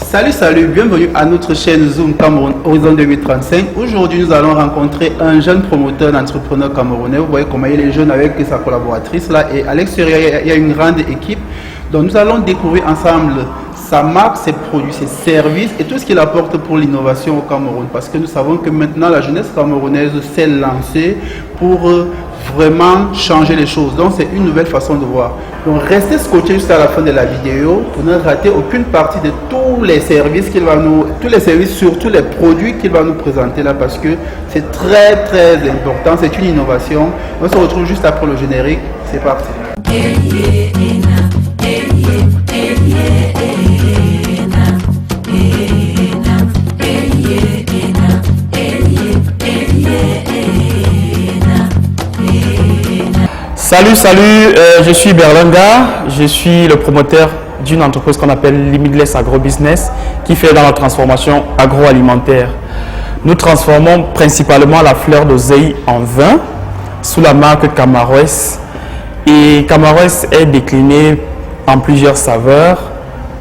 Salut, bienvenue à notre chaîne Zoom Cameroun Horizon 2035. Aujourd'hui, nous allons rencontrer un jeune promoteur d'entrepreneur camerounais. Vous voyez comment il est jeune avec sa collaboratrice là. Et à l'extérieur, il y a une grande équipe. Donc, nous allons découvrir ensemble sa marque, ses produits, ses services et tout ce qu'il apporte pour l'innovation au Cameroun. Parce que nous savons que maintenant, la jeunesse camerounaise s'est lancée pour vraiment changer les choses. Donc, c'est une nouvelle façon de voir. Donc, restez scotchés jusqu'à la fin de la vidéo pour ne rater aucune partie de tous les services sur tous les produits qu'il va nous présenter là, parce que c'est très important. C'est une innovation. On se retrouve juste après le générique. C'est parti. Salut, je suis Berlanga, je suis le promoteur d'une entreprise qu'on appelle Limitless Agrobusiness qui fait dans la transformation agroalimentaire. Nous transformons principalement la fleur d'oseille en vin sous la marque Camaroès. Et Camaroès est décliné en plusieurs saveurs.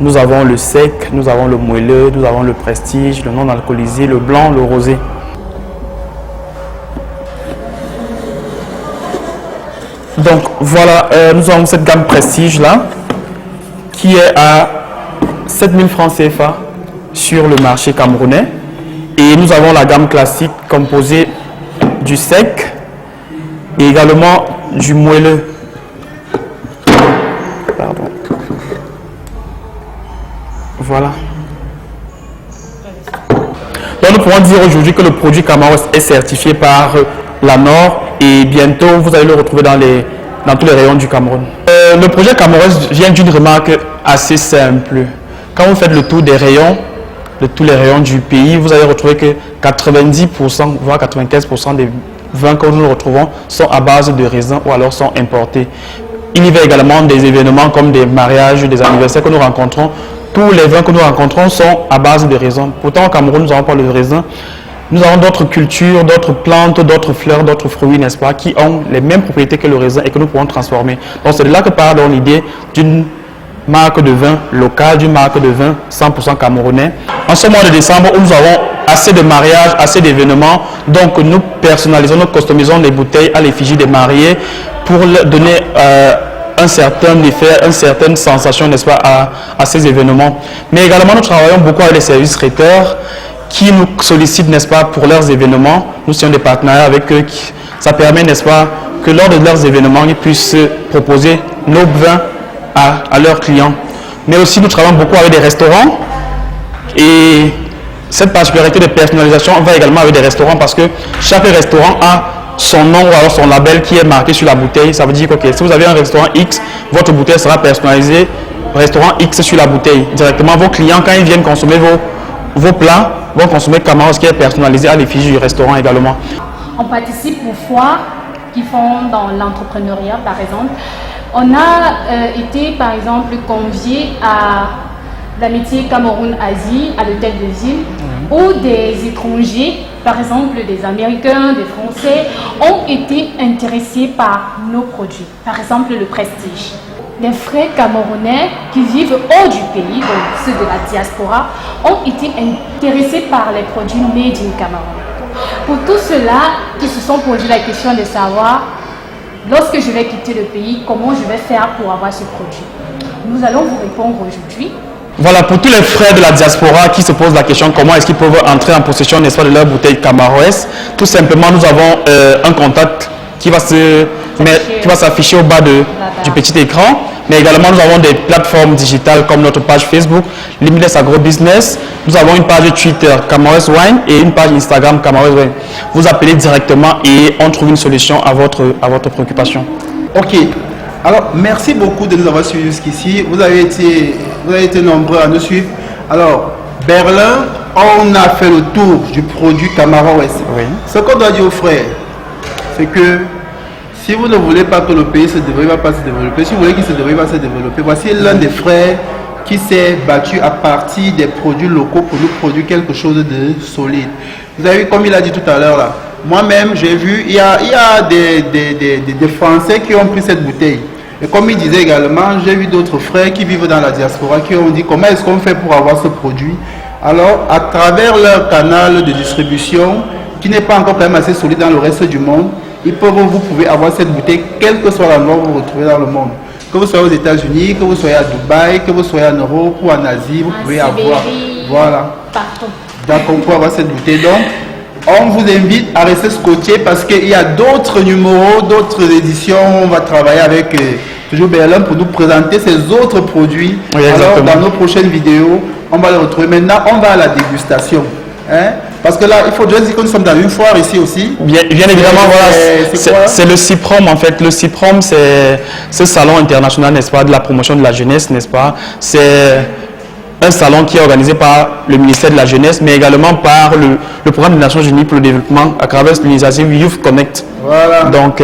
Nous avons le sec, nous avons le moelleux, nous avons le prestige, le non alcoolisé, le blanc, le rosé. Donc voilà, nous avons cette gamme prestige là qui est à 7000 francs CFA sur le marché camerounais. Et nous avons la gamme classique composée du sec et également du moelleux. Pardon. Voilà. Donc nous pouvons dire aujourd'hui que le produit Camaroès est certifié par la Nord et bientôt vous allez le retrouver dans tous les rayons du Cameroun. Le projet Camaroès vient d'une remarque assez simple. Quand vous faites le tour des rayons, de tous les rayons du pays, vous allez retrouver que 90% voire 95% des vins que nous retrouvons sont à base de raisins ou alors sont importés. Il y a également des événements comme des mariages, des anniversaires que nous rencontrons. Tous les vins que nous rencontrons sont à base de raisins. Pourtant au Cameroun, nous n'avons pas le raisin. Nous avons d'autres cultures, d'autres plantes, d'autres fleurs, d'autres fruits, n'est-ce pas, qui ont les mêmes propriétés que le raisin et que nous pouvons transformer. Donc c'est de là que part l'idée d'une marque de vin locale, d'une marque de vin 100% camerounais. En ce mois de décembre, où nous avons assez de mariages, assez d'événements, donc nous personnalisons, nous customisons les bouteilles à l'effigie des mariés pour leur donner un certain effet, une certaine sensation, n'est-ce pas, à ces événements. Mais également, nous travaillons beaucoup avec les services traiteurs qui nous sollicitent, n'est-ce pas, pour leurs événements. Nous sommes des partenaires avec eux. Ça permet, n'est-ce pas, que lors de leurs événements, ils puissent proposer nos vins à leurs clients. Mais aussi, nous travaillons beaucoup avec des restaurants. Et cette particularité de personnalisation va également avec des restaurants parce que chaque restaurant a son nom ou alors son label qui est marqué sur la bouteille. Ça veut dire que si vous avez un restaurant X, votre bouteille sera personnalisée restaurant X sur la bouteille. Directement, vos clients, quand ils viennent consommer vos plats, vont consommer Camaroès qui est personnalisé à l'effigie du restaurant également. On participe aux foires qui font dans l'entrepreneuriat, par exemple. On a été, par exemple, conviés à l'amitié Cameroun-Asie, à l'hôtel de ville, où des étrangers, par exemple des Américains, des Français, ont été intéressés par nos produits. Par exemple, le prestige. Les frères camerounais qui vivent hors du pays, donc ceux de la diaspora, ont été intéressés par les produits made in Cameroun. Pour tous ceux-là qui se sont posé la question de savoir, lorsque je vais quitter le pays, comment je vais faire pour avoir ce produit? Nous allons vous répondre aujourd'hui. Voilà, pour tous les frères de la diaspora qui se posent la question comment est-ce qu'ils peuvent entrer en possession, n'est-ce pas, de leur bouteille Camaroès, tout simplement, nous avons un contact qui va s'afficher au bas du petit écran. Mais également, nous avons des plateformes digitales comme notre page Facebook, Limitless Agrobusiness. Nous avons une page Twitter, Camaroès Wine, et une page Instagram, Camaroès Wine. Vous appelez directement et on trouve une solution à votre préoccupation. Ok. Alors, merci beaucoup de nous avoir suivis jusqu'ici. Vous avez été nombreux à nous suivre. Alors, Berlin, on a fait le tour du produit Camaroès. Oui. Ce qu'on doit dire aux frères, c'est que si vous ne voulez pas que le pays se développe, pas se développer, si vous voulez qu'il se développe, pas se développer, voici l'un des frères qui s'est battu à partir des produits locaux pour nous produire quelque chose de solide. Vous avez vu comme il a dit tout à l'heure là. Moi-même, j'ai vu, il y a des Français qui ont pris cette bouteille. Et comme il disait également, j'ai vu d'autres frères qui vivent dans la diaspora qui ont dit comment est-ce qu'on fait pour avoir ce produit. Alors, à travers leur canal de distribution, qui n'est pas encore quand même assez solide dans le reste du monde, vous pouvez avoir cette bouteille, quel que soit l'endroit où vous vous retrouvez dans le monde. Que vous soyez aux États-Unis, que vous soyez à Dubaï, que vous soyez en Europe ou en Asie, vous pouvez avoir. Voilà. Partout. Donc, on peut avoir cette bouteille. Donc, on vous invite à rester scotché parce qu'il y a d'autres numéros, d'autres éditions. On va travailler avec toujours Berlin pour nous présenter ces autres produits. Oui, alors, dans nos prochaines vidéos, on va les retrouver. Maintenant, on va à la dégustation. Hein? Parce que là, il faut déjà dire que nous sommes dans une foire ici aussi. Bien évidemment, voilà, c'est le CIPROM en fait. Le CIPROM, c'est ce salon international, n'est-ce pas, de la promotion de la jeunesse, n'est-ce pas. C'est un salon qui est organisé par le ministère de la Jeunesse, mais également par le programme des Nations Unies pour le développement à travers l'initiative Youth Connect. Voilà. Donc,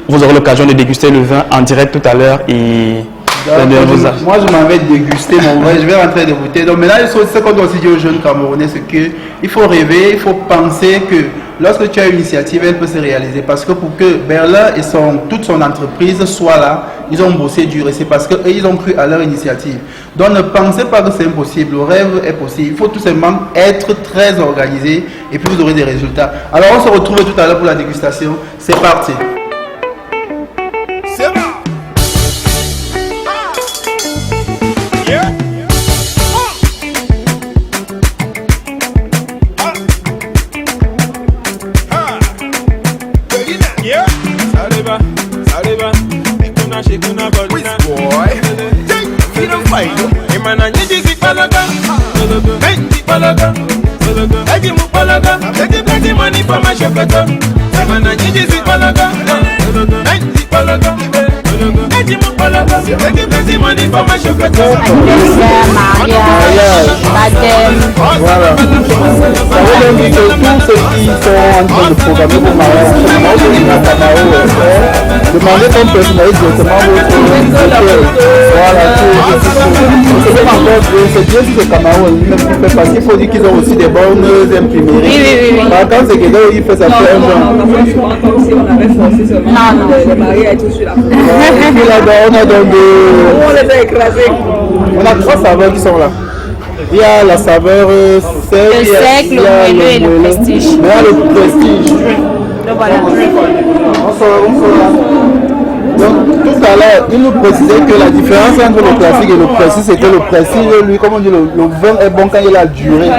vous aurez l'occasion de déguster le vin en direct tout à l'heure. Et moi, je m'en vais déguster mon vin, je vais rentrer des bouteilles. Donc maintenant, ce qu'on doit aussi dire aux jeunes Camerounais, c'est qu'il faut rêver, il faut penser que lorsque tu as une initiative, elle peut se réaliser. Parce que pour que Berlin et toute son entreprise soient là, ils ont bossé dur et c'est parce qu'ils ont cru à leur initiative. Donc ne pensez pas que c'est impossible, le rêve est possible. Il faut tout simplement être très organisé et puis vous aurez des résultats. Alors on se retrouve tout à l'heure pour la dégustation. C'est parti. C'est bon. Money for my shopper. When I need this, Palaga, Palaga, money for my shopper. Anniversaire, mariage, baptême. Voilà. Ça veut dire que tous ceux qui sont en train de programmer pour mariage, demandez comme personnalité directement votre voilà, c'est bien si c'est Cameroun, parce qu'il faut dire qu'ils ont aussi des bonnes imprimeries. Oui. Par contre, c'est que là, il fait ça faire un genre. On avait forcé seulement. Non. Les mariés et tout sur la peau. On a donc On les a écrasés. on a 3 saveurs qui sont là. Il y a la saveur sec, le moelleux et le prestige. Il y a le prestige. Donc voilà. Donc, tout à l'heure, il nous précisait que la différence entre le classique et le prestige, c'est que le prestige, lui, comme on dit, le vin est bon quand il a duré.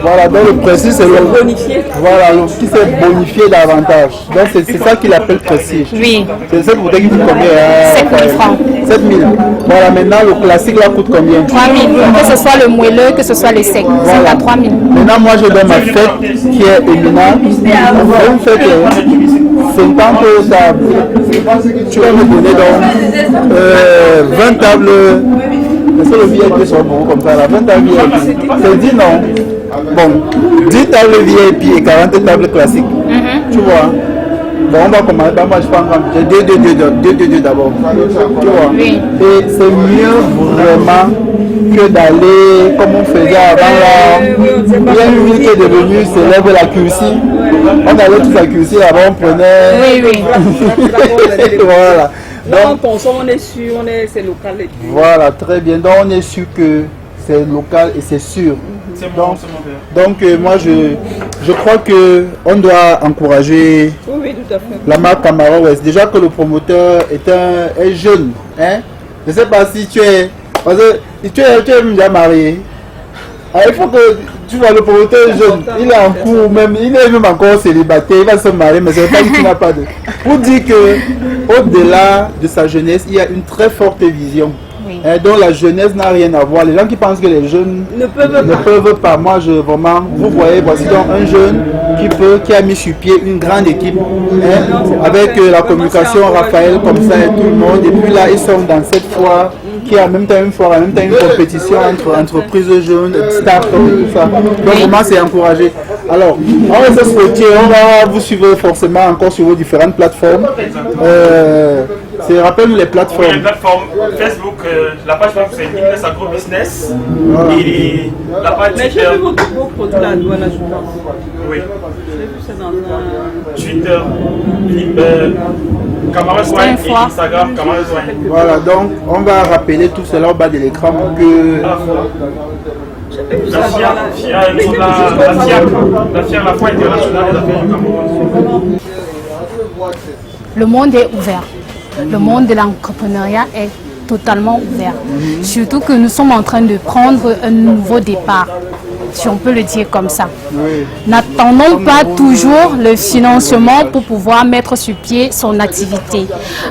Voilà, donc le prestige, c'est le bonifié. Voilà, le qui s'est bonifié davantage. Donc, c'est ça qu'il appelle prestige. Oui. C'est cette bouteille qui coûte combien 7 000 francs. 7 000. Voilà, maintenant, le classique, là, coûte combien 3 000. Que ce soit le moelleux, que ce soit les secs. Voilà. C'est à 3 000. Maintenant, moi, je donne ma fête qui est éminente. Une fête 50 tables. Tu vas me donner donc 20 tables. Est-ce que le VIP soit bon comme ça là 20 tables VIP. C'est dit non. Bon, 10 tables VIP et 40 tables classiques. Tu vois. Bon, on va commencer. Moi, je prends deux d'abord. Tu vois. Oui. Et c'est mieux vraiment que d'aller comme on faisait avant là. Il y a une ville qui est devenue célèbre, la Cursi. On allait tous à Cursi, là-bas on prenait. Oui. Voilà. Donc on consomme, on est sûr, c'est local. Et tout. Voilà, très bien. Donc on est sûr que c'est local et c'est sûr. Donc moi je crois que on doit encourager Oui, tout à fait. la marque Camaro West. Déjà que le promoteur est jeune. Hein? Je ne sais pas si tu es. Parce que tu es déjà marié. Alors, il faut que tu vois le promoteur est jeune. Il est en cours même. Il est même encore célibataire. Il va se marier, mais c'est pas dit qu'il n'a pas de. Pour dire que au-delà de sa jeunesse, il y a une très forte vision. Oui. Donc la jeunesse n'a rien à voir. Les gens qui pensent que les jeunes Ne peuvent pas. Moi, vraiment, vous voyez, voici donc un jeune qui a mis sur pied une grande équipe avec la communication, Raphaël, comme ça et tout le monde. Et puis là, ils sont dans cette foire qui est en même temps une foire, en même temps une compétition entre entreprises jeunes, start-up et tout ça. Donc vraiment, c'est encouragé. Alors, on va se souhaiter, on va vous suivre forcément encore sur vos différentes plateformes. Rappelle-nous les Oui, plateformes. les plateformes Facebook, la page Facebook c'est Limnes Agro Business et la page Mais j'ai Twitter. vu vos produits à la douane, là, je pense. Oui. J'ai vu ça dans un... Twitter, Camarades Wine et Instagram Camarades Wine. Voilà, donc on va rappeler tout cela au bas de l'écran pour que... La FIAC, la Foire internationale des affaires du Cameroun. Le monde est ouvert. Le monde de l'entrepreneuriat est totalement ouvert. Surtout que nous sommes en train de prendre un nouveau départ, si on peut le dire comme ça. Oui. N'attendons pas toujours le financement pour pouvoir mettre sur pied son activité.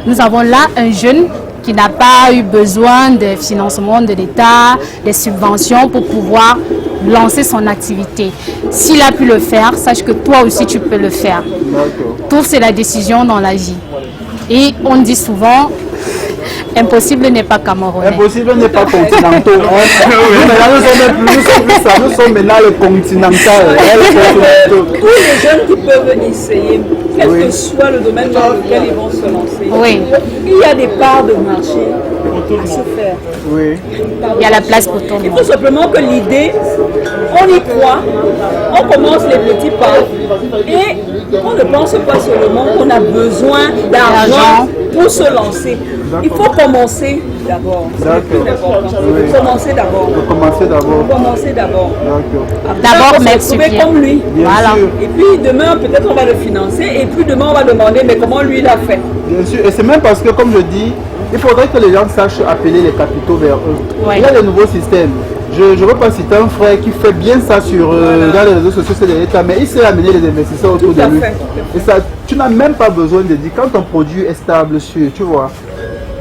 Nous avons là un jeune qui n'a pas eu besoin de financement de l'État, des subventions pour pouvoir lancer son activité. S'il a pu le faire, sache que toi aussi tu peux le faire. Tout c'est la décision dans la vie. Et on dit souvent, impossible n'est pas camerounais. Impossible n'est pas continental. Nous sommes maintenant le continental. Tous les jeunes qui peuvent essayer, quel que soit le domaine dans lequel ils vont se lancer, Oui. il y a des parts de marché à se faire. Oui. Il y a la place pour tout le Il monde. faut simplement que l'idée, on y croit, on commence les petits pas et on ne pense pas seulement qu'on a besoin d'argent pour se lancer. Il faut commencer d'abord. C'est le plus important. Oui. Commencer d'abord. Commencer d'abord. Commencer d'abord. D'accord. D'abord, Après, on va mettre se sur trouver pied. comme lui. Bien Voilà. sûr. Et puis demain, peut-être on va le financer. Et puis demain, on va demander, mais comment lui l'a fait? Bien sûr. Et c'est même parce que, comme je dis, il faudrait que les gens sachent appeler les capitaux vers eux. Ouais. Il y a des nouveaux systèmes. Je ne veux pas citer un frère qui fait bien ça sur dans les réseaux sociaux, c'est de l'État, mais il sait amener les investisseurs autour de à lui. fait, Et ça, tu n'as même pas besoin de dire, quand ton produit est stable, sûr, tu vois.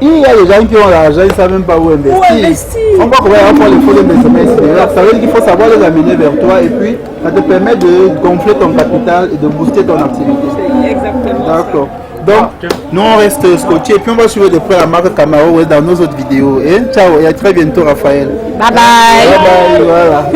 Il y a des gens qui ont l'argent, ils ne savent même pas où investir. Où investir? On va pouvoir avoir les fonds d'investissement extérieurs. Ça veut dire qu'il faut savoir les amener vers toi et puis ça te permet de gonfler ton capital et de booster ton activité. C'est exactement ça. D'accord. Donc, nous on reste scotché et puis on va suivre de près la marque Camaro dans nos autres vidéos. Et ciao et à très bientôt Raphaël. Bye bye. Bye bye, voilà.